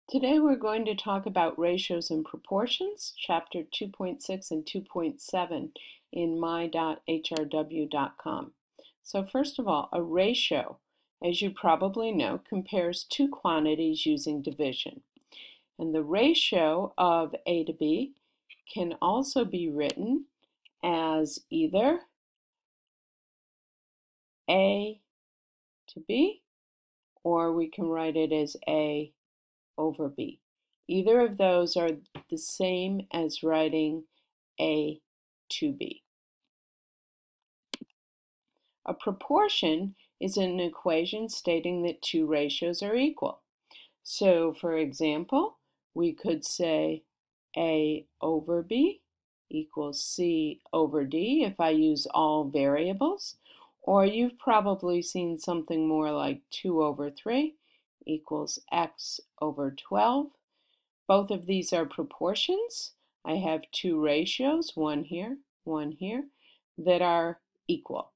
Today we're going to talk about ratios and proportions, chapter 2.6 and 2.7 in my.hrw.com. So first of all, a ratio, as you probably know, compares two quantities using division. And the ratio of A to B can also be written as either A to B, or we can write it as A over B. Either of those are the same as writing A to B. A proportion is an equation stating that two ratios are equal. So, for example, we could say A over B equals C over D if I use all variables. Or you've probably seen something more like 2 over 3 equals X over 12. Both of these are proportions. I have two ratios, one here, that are equal.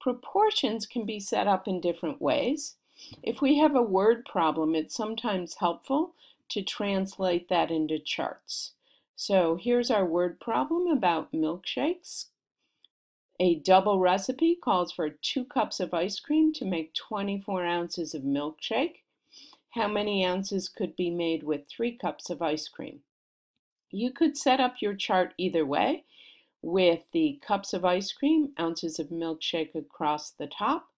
Proportions can be set up in different ways. If we have a word problem, it's sometimes helpful to translate that into charts. So here's our word problem about milkshakes. A double recipe calls for 2 cups of ice cream to make 24 ounces of milkshake. How many ounces could be made with 3 cups of ice cream? You could set up your chart either way, with the cups of ice cream, ounces of milkshake across the top,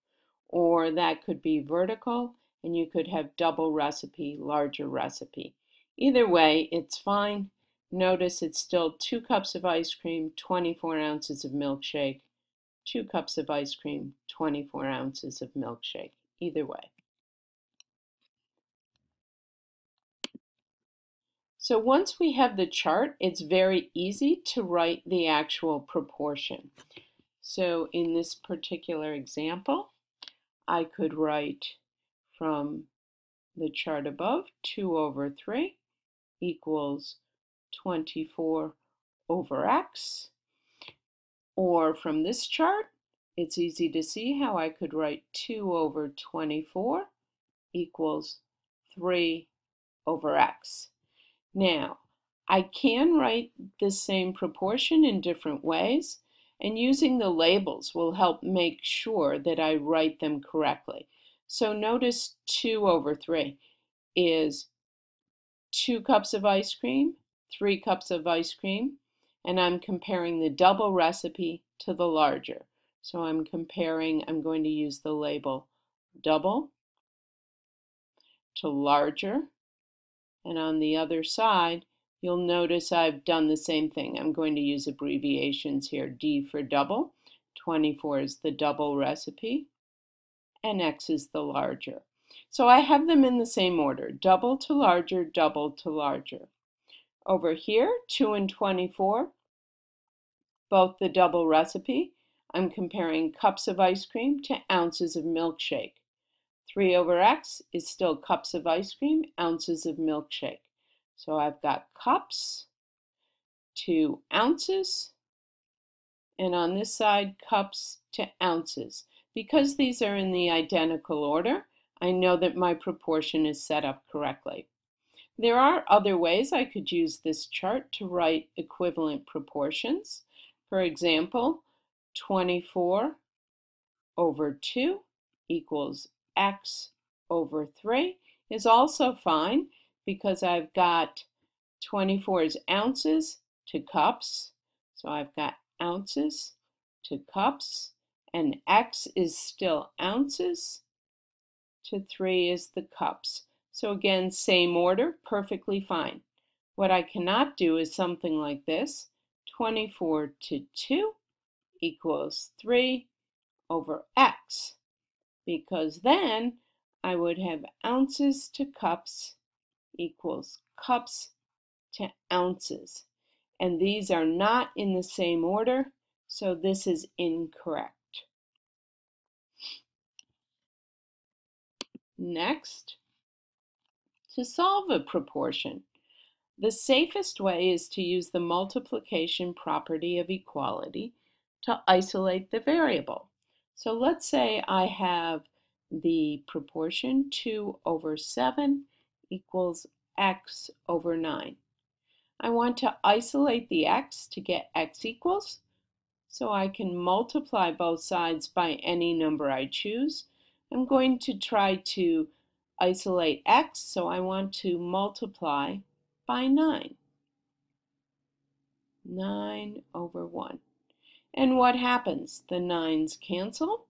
or that could be vertical, and you could have double recipe, larger recipe. Either way, it's fine. Notice it's still 2 cups of ice cream, 24 ounces of milkshake, 2 cups of ice cream, 24 ounces of milkshake. Either way. So once we have the chart, it's very easy to write the actual proportion. So in this particular example, I could write from the chart above, 2 over 3 equals 24 over X. Or from this chart, it's easy to see how I could write 2 over 24 equals 3 over X. Now, I can write the same proportion in different ways, and using the labels will help make sure that I write them correctly. So notice 2 over 3 is 2 cups of ice cream, 3 cups of ice cream, and I'm comparing the double recipe to the larger. So I'm going to use the label double to larger, and on the other side, you'll notice I've done the same thing. I'm going to use abbreviations here. D for double, 24 is the double recipe, and X is the larger. So I have them in the same order, double to larger, double to larger. Over here, 2 and 24, both the double recipe. I'm comparing cups of ice cream to ounces of milkshake. 3 over X is still cups of ice cream, ounces of milkshake. So I've got cups to ounces, and on this side, cups to ounces. Because these are in the identical order, I know that my proportion is set up correctly. There are other ways I could use this chart to write equivalent proportions. For example, 24 over 2 equals X over 3 is also fine because I've got 24 is ounces to cups. So I've got ounces to cups, and X is still ounces to 3 is the cups. So again, same order, perfectly fine. What I cannot do is something like this. 24 to 2 equals 3 over X, because then I would have ounces to cups equals cups to ounces. And these are not in the same order, so this is incorrect. Next, to solve a proportion, the safest way is to use the multiplication property of equality to isolate the variable. So let's say I have the proportion 2 over 7 equals x over 9. I want to isolate the x to get x equals, so I can multiply both sides by any number I choose. I'm going to try to isolate x, so I want to multiply by 9. 9 over 1. And what happens? The 9's cancel,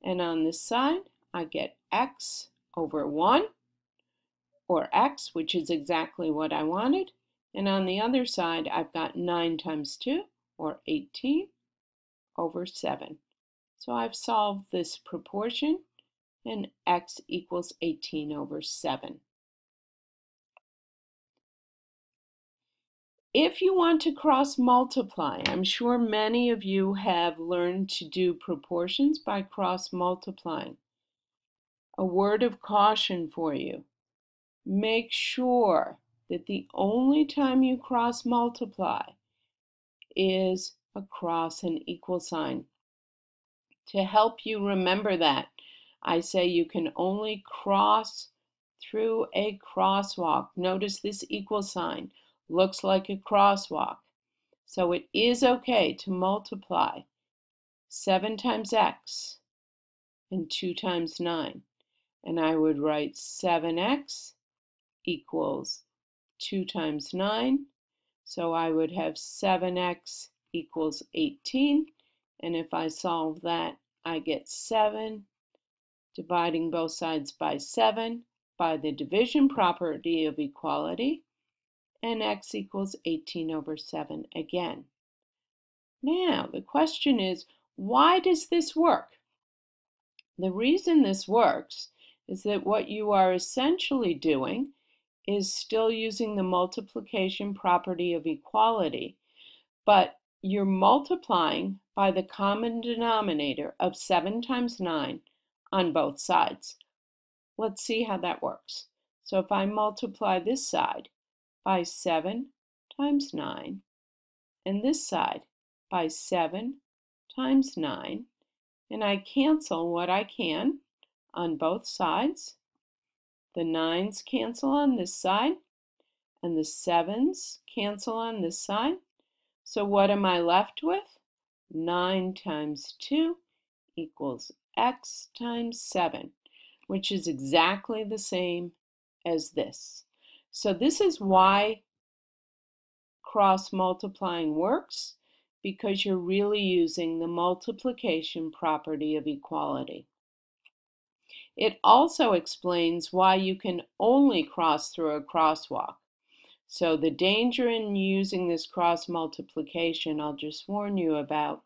and on this side I get x over 1, or x, which is exactly what I wanted, and on the other side I've got 9 times 2, or 18, over 7. So I've solved this proportion, and x equals 18 over 7. If you want to cross multiply, I'm sure many of you have learned to do proportions by cross multiplying. A word of caution for you. Make sure that the only time you cross multiply is across an equal sign. To help you remember that, I say you can only cross through a crosswalk. Notice this equal sign looks like a crosswalk. So it is okay to multiply 7 times x and 2 times 9. And I would write 7x equals 2 times 9. So I would have 7x equals 18. And if I solve that, I get 7, dividing both sides by 7 by the division property of equality, and x equals 18 over 7 again. Now, the question is, why does this work? The reason this works is that what you are essentially doing is still using the multiplication property of equality, but you're multiplying by the common denominator of 7 times 9 on both sides. Let's see how that works. So if I multiply this side by 7 times 9, and this side by 7 times 9, and I cancel what I can on both sides. The 9's cancel on this side, and the 7's cancel on this side. So what am I left with? 9 times 2 equals x times 7, which is exactly the same as this. So this is why cross multiplying works, because you're really using the multiplication property of equality. It also explains why you can only cross through a crosswalk. So the danger in using this cross multiplication, I'll just warn you about.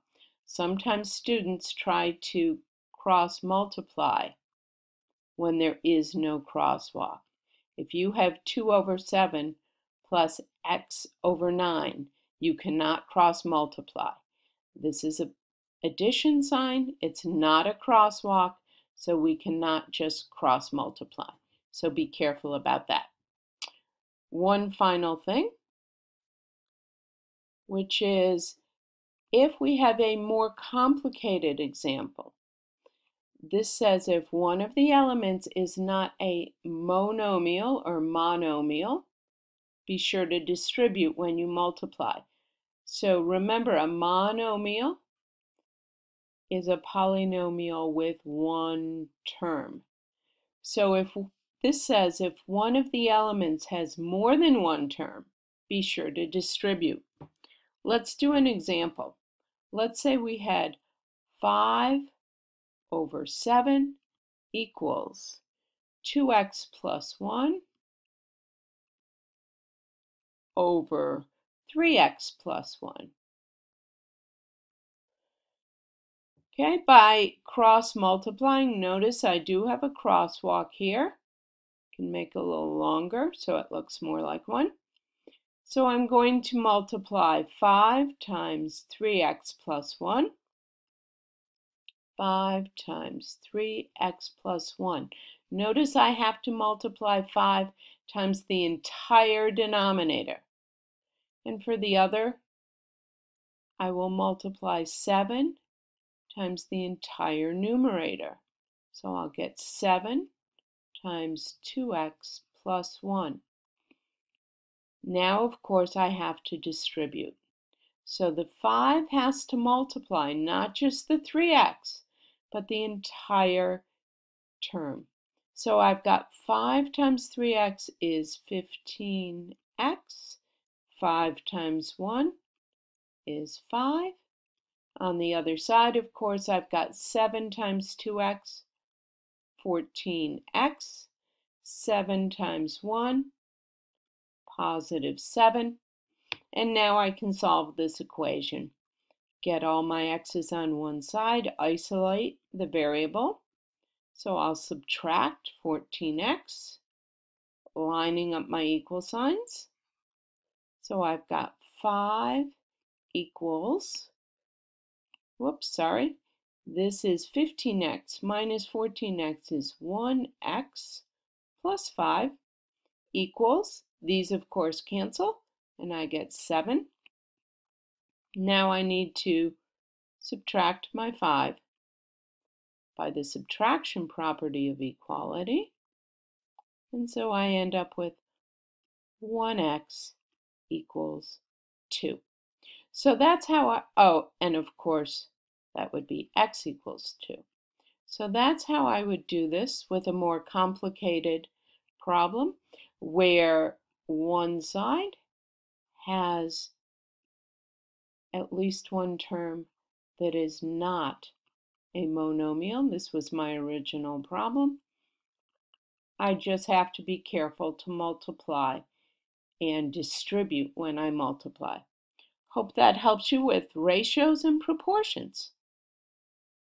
Sometimes students try to cross multiply when there is no crosswalk. If you have 2 over 7 plus x over 9, you cannot cross multiply. This is an addition sign. It's not a crosswalk, so we cannot just cross multiply. So be careful about that. One final thing, which is if we have a more complicated example. This says if one of the elements is not a monomial or monomial, be sure to distribute when you multiply. So remember, a monomial is a polynomial with one term. So if this says if one of the elements has more than one term, be sure to distribute. Let's do an example. Let's say we had 5 over 7 equals 2x plus 1 over 3x plus 1. Okay, by cross multiplying, notice I do have a crosswalk here. Can make it a little longer so it looks more like one. So I'm going to multiply 5 times 3x plus 1. 5 times 3x plus 1. Notice I have to multiply 5 times the entire denominator. And for the other, I will multiply 7 times the entire numerator. So I'll get 7 times 2x plus 1. Now, of course, I have to distribute. So the 5 has to multiply, not just the 3x, but the entire term. So I've got 5 times 3x is 15x. 5 times 1 is 5. On the other side, of course, I've got 7 times 2x, 14x. 7 times 1, positive 7. And now I can solve this equation. Get all my x's on one side, isolate the variable. So I'll subtract 14x, lining up my equal signs. So I've got 5 equals, this is 15x minus 14x is 1x plus 5 equals, these of course cancel, and I get 7. Now I need to subtract my 5 by the subtraction property of equality. And so I end up with 1x equals 2. So that's how and of course, that would be x equals 2. So that's how I would do this with a more complicated problem where one side has at least one term that is not a monomial. This was my original problem. I just have to be careful to multiply and distribute when I multiply. Hope that helps you with ratios and proportions.